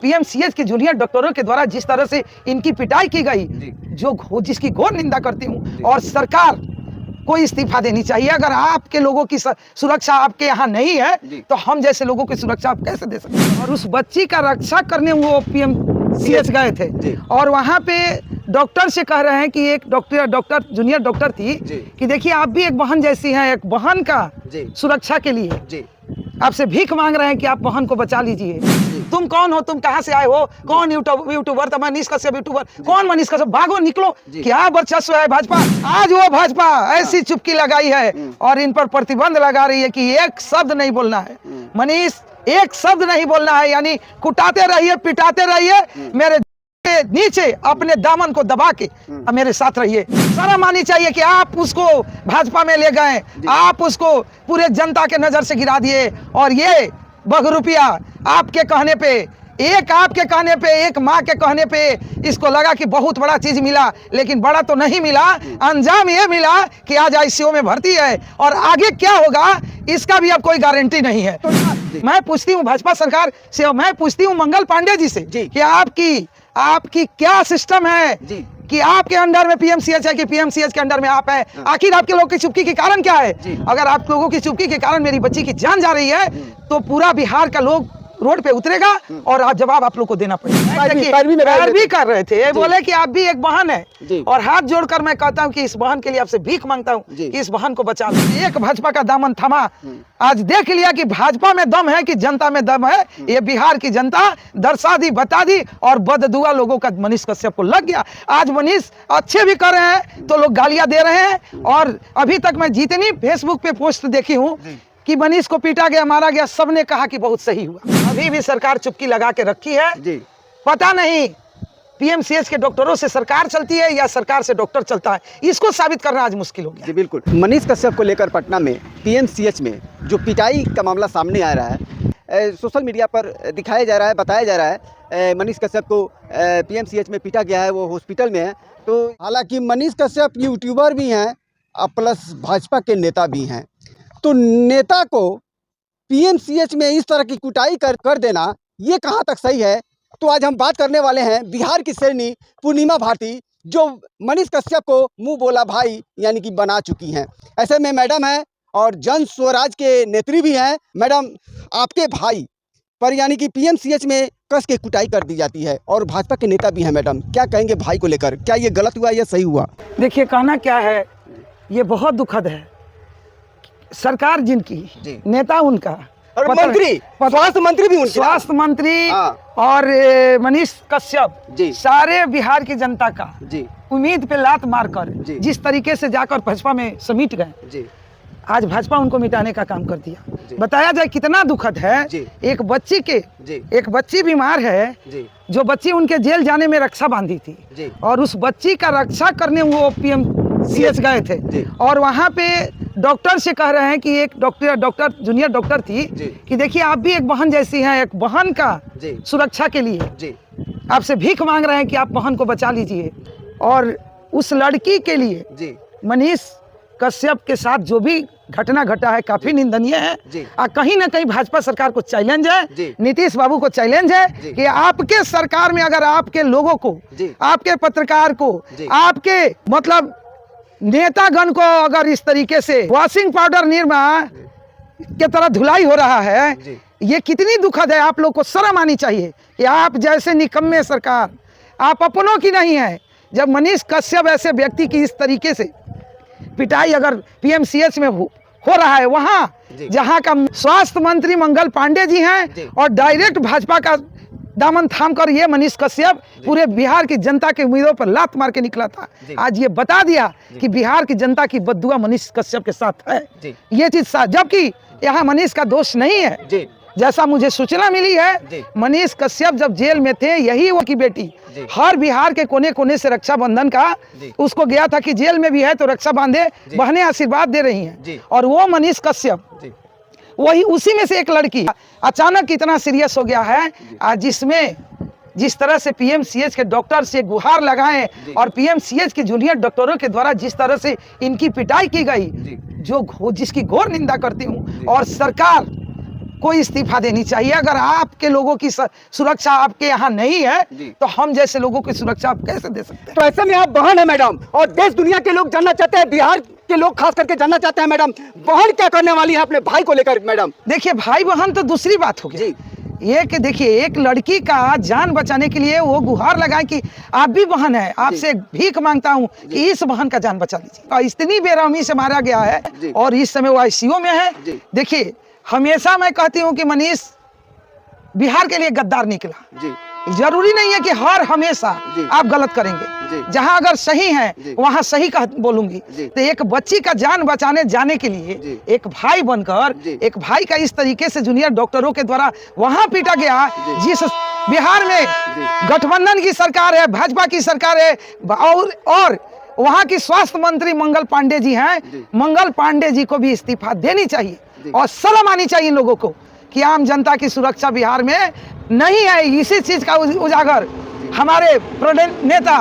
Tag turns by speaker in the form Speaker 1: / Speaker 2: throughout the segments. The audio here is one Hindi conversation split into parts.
Speaker 1: पीएमसीएच के जूनियर डॉक्टरों के द्वारा जिस तरह से इनकी पिटाई की गई, जिसकी घोर निंदा करती हूँ। और सरकार को इस्तीफा देनी चाहिए। अगर आपके लोगों की सुरक्षा आपके यहाँ नहीं है तो हम जैसे लोगों की सुरक्षा आप कैसे दे सकते हैं। और उस बच्ची का रक्षा करने वो पीएमसीएच गए थे और वहाँ पे डॉक्टर से कह रहे हैं कि एक डॉक्टर जूनियर डॉक्टर थी कि देखिए आप भी एक बहन जैसी हैं, एक बहन का सुरक्षा के लिए आपसे भीख मांग रहे हैं कि आप बहन को बचा लीजिए। तुम कौन हो, तुम कहां से आए हो, कौन यूट्यूबर, तो मनीष कश्यप यूट्यूबर, कौन मनीष कश्यप, भागो निकलो। क्या वर्चस्व है भाजपा। आज वो भाजपा ऐसी चुप्पी लगाई है और इन पर प्रतिबंध लगा रही है कि एक शब्द नहीं बोलना है। मनीष एक शब्द नहीं बोलना है, यानी कुटाते रहिए, पिटाते रहिए, मेरे नीचे अपने दामन को दबा के मेरे साथ रहिए। शर्म आनी चाहिए कि आप उसको भाजपा में ले गए, आप उसको पूरे जनता के नजर से गिरा दिए। और ये बहुरूपिया आपके कहने पे, एक माँ के कहने पे इसको लगा कि बहुत बड़ा चीज मिला, लेकिन बड़ा तो नहीं मिला। अंजाम ये मिला कि आज आईसीयू में भर्ती है और आगे क्या होगा इसका भी अब कोई गारंटी नहीं है। मैं पूछती हूँ भाजपा सरकार से, मैं पूछती हूँ मंगल पांडे जी से कि आपकी क्या सिस्टम है कि आपके अंडर में पीएमसीएच है कि पीएमसीएच के अंडर में आप है। आखिर आपके लोगों की चुप्पी के कारण क्या है। अगर आप लोगों की चुप्पी के कारण मेरी बच्ची की जान जा रही है तो पूरा बिहार का लोग रोड पे उतरेगा और आप जवाब आप लोग को देना पड़ेगा। पैरवी कर रहे थे, बोले कि आप भी एक बहन है और हाथ जोड़कर मैं कहता हूं कि इस बहन के लिए आपसे भीख मांगता हूं कि इस बहन को बचा लो। एक भाजपा का दामन थमा, आज देख लिया कि भाजपा में दम है कि जनता में दम है। ये बिहार की जनता दर्शा दी, बता दी और बददुआ लोगों का मनीष कश्यप को लग गया। आज मनीष अच्छे भी कर रहे हैं तो लोग गालियां दे रहे हैं। और अभी तक मैं जितनी फेसबुक पे पोस्ट देखी हूँ कि मनीष को पीटा गया, मारा गया, सबने कहा कि बहुत सही हुआ। अभी भी सरकार चुप्पी लगा के रखी है। पता नहीं पीएमसीएच के डॉक्टरों से सरकार चलती है या सरकार से डॉक्टर चलता है, इसको साबित करना आज मुश्किल हो गया।
Speaker 2: जी बिल्कुल। मनीष कश्यप को लेकर पटना में पीएमसीएच में जो पिटाई का मामला सामने आ रहा है, सोशल मीडिया पर दिखाया जा रहा है, बताया जा रहा है मनीष कश्यप को पीएमसीएच में पीटा गया है, वो हॉस्पिटल में है। तो हालांकि मनीष कश्यप यूट्यूबर भी हैं प्लस भाजपा के नेता भी हैं, तो नेता को पीएमसीएच में इस तरह की कुटाई कर देना ये कहाँ तक सही है। तो आज हम बात करने वाले हैं बिहार की शेरनी पूर्णिमा भारती, जो मनीष कश्यप को मुंह बोला भाई यानी कि बना चुकी हैं। ऐसे में मैडम हैं और जन स्वराज के नेत्री भी हैं। मैडम, आपके भाई पर यानी कि पीएमसीएच में कस के कुटाई कर दी जाती है और भाजपा के नेता भी हैं। मैडम, क्या कहेंगे भाई को लेकर, क्या ये गलत हुआ या सही हुआ?
Speaker 1: देखिए, कहना क्या है, ये बहुत दुखद है। सरकार जिनकी, नेता उनका,
Speaker 2: और मंत्री, स्वास्थ्य मंत्री भी उनके,
Speaker 1: स्वास्थ्य मंत्री और मनीष कश्यप, सारे बिहार की जनता का उम्मीद पे लात मारकर जिस तरीके से जाकर भाजपा में समेट गए, आज भाजपा उनको मिटाने का काम कर दिया। बताया जाए कितना दुखद है। एक बच्ची बीमार है, जो बच्ची उनके जेल जाने में रक्षा बांधी थी और उस बच्ची का रक्षा करने वो पीएमसीएच गए थे और वहाँ पे डॉक्टर से कह रहे हैं कि एक डॉक्टर जूनियर डॉक्टर थी कि देखिए आप भी एक बहन जैसी हैं, एक बहन का सुरक्षा के लिए आपसे भीख मांग रहे हैं कि आप बहन को बचा लीजिए। और उस लड़की के लिए मनीष कश्यप के साथ जो भी घटना घटा है काफी निंदनीय है। कहीं ना कहीं भाजपा सरकार को चैलेंज है, नीतीश बाबू को चैलेंज है कि आपके सरकार में अगर आपके लोगों को, आपके पत्रकार को, आपके मतलब नेतागण को अगर इस तरीके से वॉशिंग पाउडर निर्मा के तरह धुलाई हो रहा है, ये कितनी दुखद है। आप लोग को शर्म आनी चाहिए कि आप जैसे निकम्मे सरकार आप अपनों की नहीं है। जब मनीष कश्यप ऐसे व्यक्ति की इस तरीके से पिटाई अगर पीएमसीएच में हो रहा है, वहाँ जहाँ का स्वास्थ्य मंत्री मंगल पांडे जी हैं और डायरेक्ट भाजपा का दामन थाम कर ये मनीष कश्यप पूरे बिहार की जनता के उम्मीदों पर लात मार के निकला था। आज ये बता दिया कि बिहार की जनता की बद्दुआ मनीष कश्यप के साथ है। ये चीज जबकि यहाँ मनीष का दोष नहीं है। जैसा मुझे सूचना मिली है, मनीष कश्यप जब जेल में थे, यही वो की बेटी हर बिहार के कोने कोने से रक्षाबंधन का उसको गया था कि जेल में भी है तो रक्षा बांधे, बहनें आशीर्वाद दे रही हैं। और वो मनीष कश्यप वही उसी में से एक लड़की अचानक इतना सीरियस हो गया है, जिसमें जिस तरह से पीएमसीएच के डॉक्टर से गुहार लगाएं और पीएमसीएच के जूनियर डॉक्टरों के द्वारा जिस तरह से इनकी पिटाई की गई, जिसकी घोर निंदा करती हूं। और सरकार कोई इस्तीफा देनी चाहिए। अगर आपके लोगों की सुरक्षा आपके यहाँ नहीं है तो हम जैसे लोगों की सुरक्षा आप कैसे दे सकते हैं?
Speaker 2: तो ऐसे में आप बहन है मैडम, और देश दुनिया के लोग जानना चाहते हैं, बिहार के लोग खास करके जानना चाहते हैं मैडम, बहन क्या करने वाली है अपने भाई को लेकर मैडम?
Speaker 1: देखिए, भाई बहन तो दूसरी बात होगी। ये कि देखिए, एक लड़की का जान बचाने के लिए वो गुहार लगाए कि आप भी बहन है, आपसे भीख मांगता हूँ कि इस बहन का जान बचा लीजिए। और इतनी बेरहमी से मारा गया है और इस समय वो आईसीयू में है। देखिए, हमेशा मैं कहती हूँ कि मनीष बिहार के लिए गद्दार निकला। जरूरी नहीं है कि हर हमेशा आप गलत करेंगे। जहां अगर सही है वहां सही कह बोलूंगी। तो एक बच्ची का जान बचाने जाने के लिए एक भाई बनकर, एक भाई का इस तरीके से जूनियर डॉक्टरों के द्वारा वहां पीटा गया। जिस बिहार में गठबंधन की सरकार है, भाजपा की सरकार है, और वहां की स्वास्थ्य मंत्री मंगल पांडे जी हैं। मंगल पांडे जी को भी इस्तीफा देनी चाहिए और शर्म आनी चाहिए इन लोगों को कि आम जनता की सुरक्षा बिहार में नहीं है। इसी चीज का उजागर हमारे नेता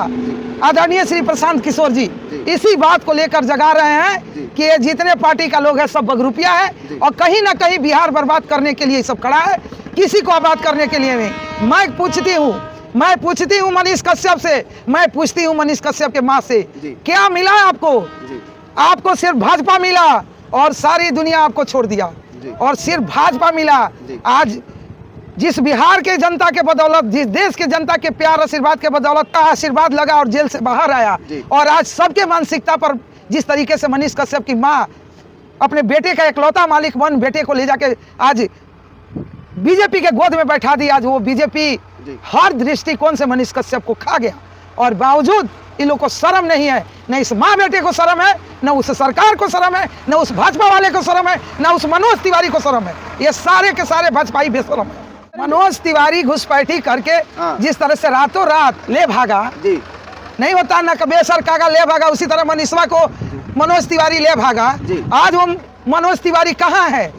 Speaker 1: आदरणीय श्री प्रशांत किशोर जी इसी बात को लेकर जगा रहे हैं कि ये जितने पार्टी का लोग है सब बगरुपिया है और कहीं ना कहीं बिहार बर्बाद करने के लिए सब खड़ा है, किसी को आबाद करने के लिए नहीं। मैं पूछती हूँ मनीष कश्यप से, मैं पूछती हूँ मनीष कश्यप के माँ से, क्या मिला आपको? आपको सिर्फ भाजपा मिला और सारी दुनिया आपको छोड़ दिया और सिर्फ भाजपा मिला। आज जिस बिहार के जनता के बदौलत, जिस देश के जनता के प्यार आशीर्वाद के बदौलत का आशीर्वाद लगा और जेल से बाहर आया, और आज सबके मानसिकता पर जिस तरीके से मनीष कश्यप की माँ अपने बेटे का इकलौता मालिक बन बेटे को ले जाके आज बीजेपी के गोद में बैठा दी। आज वो बीजेपी हर दृष्टिकोण से मनीष कश्यप को खा गया और बावजूद इन लोग को शर्म नहीं है। न इस माँ बेटे को शर्म है, न उस सरकार को शर्म है, न उस भाजपा वाले को शर्म है, न उस मनोज तिवारी को शर्म है। ये सारे के सारे भाजपाई बेशरम है। मनोज तिवारी घुसपैठी करके जिस तरह से रातों रात ले भागा, नहीं होता न कबेसर कागा ले भागा, उसी तरह मनीषवा को मनोज तिवारी ले भागा। आज वो मनोज तिवारी कहाँ है?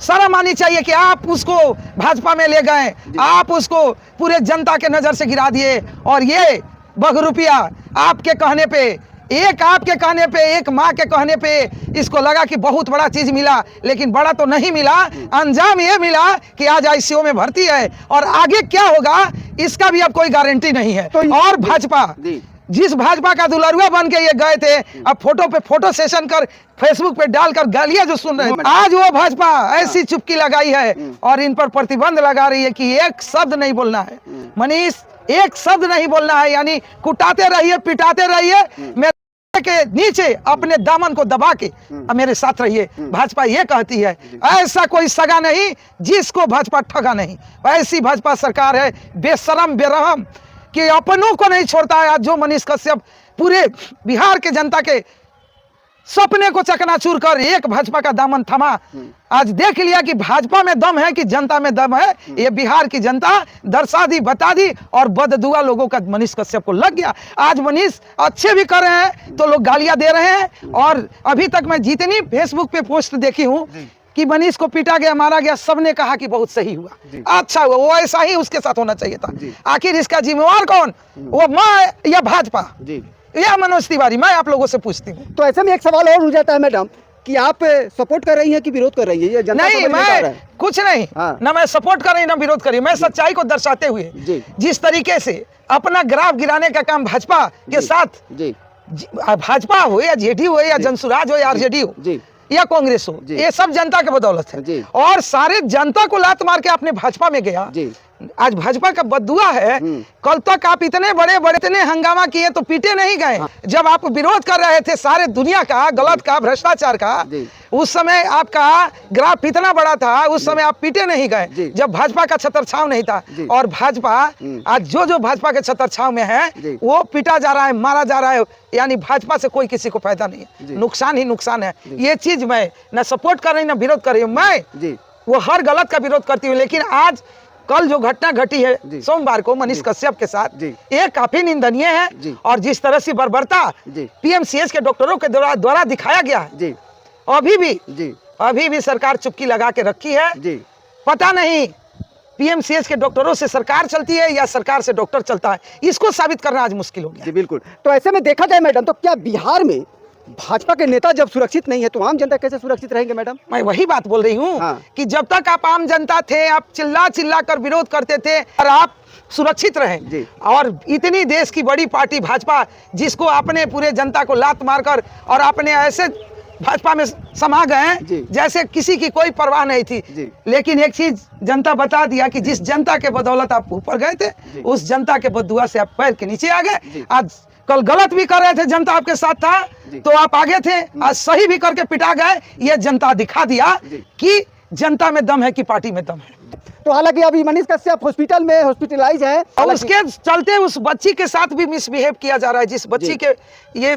Speaker 1: शर्म आनी चाहिए कि आप उसको भाजपा में ले गए, आप उसको पूरे जनता के नजर से गिरा दिए। और ये बगरुपिया आपके कहने पे, एक माँ के कहने पे इसको लगा कि बहुत बड़ा चीज मिला, लेकिन बड़ा तो नहीं मिला। अंजाम ये मिला कि आज आईसीयू में भर्ती है और आगे क्या होगा इसका भी अब कोई गारंटी नहीं है। और भाजपा, जिस भाजपा का दुलरुआ बन के ये गए थे, अब फोटो पे फोटो सेशन कर फेसबुक पे डालकर गालियां जो सुन रहे हैं, आज वो भाजपा ऐसी चुप्पी लगाई है और इन पर प्रतिबंध लगा रही है कि एक शब्द नहीं बोलना है। मनीष, एक शब्द नहीं बोलना है, यानी कुटाते रहिए, पिटाते रहिए, मेरे के नीचे अपने दामन को दबा के मेरे साथ रहिए। भाजपा ये कहती है, ऐसा कोई सगा नहीं जिसको भाजपा ठगा नहीं। ऐसी भाजपा सरकार है बेशरम बेरहम कि अपनों को नहीं छोड़ता है। आज जो मनीष कश्यप पूरे बिहार के जनता के सपने को चकनाचूर कर एक भाजपा का दामन थमा, आज देख लिया कि भाजपा में दम है कि जनता में दम है। ये बिहार की जनता दर्शा दी, बता दी और बददुआ लोगों का मनीष कश्यप को लग गया। आज मनीष अच्छे भी कर रहे हैं तो लोग गालियां दे रहे हैं। और अभी तक मैं जितनी फेसबुक पे पोस्ट देखी हूँ कि मनीष को पीटा गया, मारा गया, सबने कहा कि बहुत सही हुआ, अच्छा हुआ, वो ऐसा ही उसके साथ होना चाहिए था। आखिर इसका जिम्मेवार कौन? वो माँ या भाजपा या मनोज तिवारी? मैं आप लोगों से पूछती हूँ।
Speaker 2: तो ऐसे में एक सवाल और उठ जाता है मैडम कि आप सपोर्ट कर रही हैं कि विरोध कर रही है? ये जनता
Speaker 1: नहीं, मैं कुछ नहीं, ना मैं सपोर्ट कर रही ना विरोध कर रही। मैं सच्चाई को दर्शाते हुए जिस तरीके से अपना ग्राफ गिराने का काम भाजपा के साथ, भाजपा हो या जेडीयू हो या जनसुराज हो या आरजेडी हो या कांग्रेस हो, ये सब जनता के बदौलत है। और सारे जनता को लात मार के अपने भाजपा में गया। आज भाजपा का बददुआ है। कल तक आप इतने बड़े इतने हंगामा किए तो पीटे नहीं गए। जब आप विरोध कर रहे थे सारे दुनिया का, गलत का, भ्रष्टाचार का, उस समय आपका ग्राफ इतना बड़ा था, उस समय आप पीटे नहीं गए जब भाजपा का छतरछाव नहीं था। और भाजपा आज जो भाजपा के छतरछाव में है वो पीटा जा रहा है, मारा जा रहा है। यानी भाजपा से कोई किसी को फायदा नहीं है, नुकसान ही नुकसान है। ये चीज मैं न सपोर्ट कर रही न विरोध कर रही हूँ। मैं वो हर गलत का विरोध करती हूँ, लेकिन आज कल जो घटना घटी है सोमवार को मनीष कश्यप के साथ, ये काफी निंदनीय है। और जिस तरह से बर्बरता पीएमसीएच के डॉक्टरों के द्वारा दिखाया गया है, अभी भी सरकार चुप्पी लगा के रखी है। पता नहीं पीएमसीएच के डॉक्टरों से सरकार चलती है या सरकार से डॉक्टर चलता है, इसको साबित करना आज मुश्किल हो गया।
Speaker 2: बिल्कुल। तो ऐसे में देखा जाए मैडम, तो क्या बिहार में भाजपा के नेता जब सुरक्षित नहीं है तो आम जनता कैसे सुरक्षित रहेंगे मैडम?
Speaker 1: मैं वही बात बोल रही हूँ
Speaker 2: हाँ।
Speaker 1: कि जब तक आप आम जनता थे, आप चिल्ला चिल्ला कर विरोध करते थे और आप सुरक्षित
Speaker 2: जी।
Speaker 1: रहे, और इतनी देश की बड़ी पार्टी भाजपा, जिसको आपने पूरे जनता को लात मारकर और आपने ऐसे भाजपा में समा गए
Speaker 2: जी।
Speaker 1: हैं जैसे किसी की कोई परवाह नहीं थी।
Speaker 2: जी।
Speaker 1: लेकिन एक चीज जनता बता दिया कि जिस जनता के बदौलत आप ऊपर गए थे,
Speaker 2: जी।
Speaker 1: उस जनता के बददुआ से आप पैर के नीचे आ
Speaker 2: जी।
Speaker 1: गए। आज कल गलत भी कर रहे थे, जनता आपके साथ था
Speaker 2: जी।
Speaker 1: तो आप आगे थे, आज सही भी करके पिटा गए। ये जनता दिखा दिया
Speaker 2: जी।
Speaker 1: कि जनता में दम है कि पार्टी में दम है।
Speaker 2: तो हालांकि अभी मनीष कश्यप हॉस्पिटल में हॉस्पिटलाइज है,
Speaker 1: और उसके चलते उस बच्ची के साथ भी मिसबिहेव किया जा रहा है, जिस बच्ची
Speaker 2: जी।
Speaker 1: के ये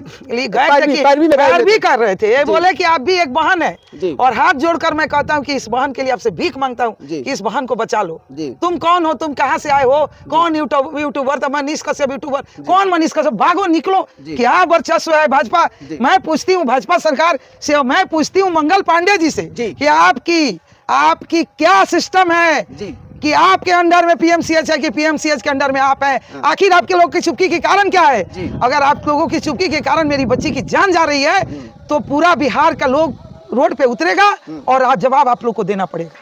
Speaker 1: गए
Speaker 2: पैरवी-
Speaker 1: थे,
Speaker 2: पैरवी में गए
Speaker 1: पैरवी
Speaker 2: थे।
Speaker 1: कर रहे थे। ये
Speaker 2: जी।
Speaker 1: बोले कि आप भी एक बहन है,
Speaker 2: जी।
Speaker 1: और हाथ जोड़कर मैं कहता हूँ कि इस बहन के लिए आपसे भीख मांगता हूँ
Speaker 2: जी।
Speaker 1: कि इस बहन को बचा लो।
Speaker 2: जी।
Speaker 1: तुम कौन हो, तुम कहाँ से आए हो, कौन यूट्यूबर था? मनीष कश्यप यूट्यूबर, कौन मनीष कश्यप? भागो, निकलो।
Speaker 2: जी।
Speaker 1: क्या वर्चस्व है भाजपा?
Speaker 2: जी।
Speaker 1: मैं पूछती हूँ भाजपा सरकार से, और मैं पूछती हूँ मंगल पांडे जी से
Speaker 2: जी।
Speaker 1: कि आपकी क्या सिस्टम है
Speaker 2: जी।
Speaker 1: कि आपके अंडर में पीएमसीएच है कि पीएमसीएच के अंडर में आप हैं?
Speaker 2: हाँ।
Speaker 1: आखिर आपके लोगों की चुप्पी के कारण क्या है?
Speaker 2: जी।
Speaker 1: अगर आप लोगों की चुप्पी के कारण मेरी बच्ची की जान जा रही है तो पूरा बिहार का लोग रोड पे उतरेगा और आज जवाब आप लोग को देना पड़ेगा।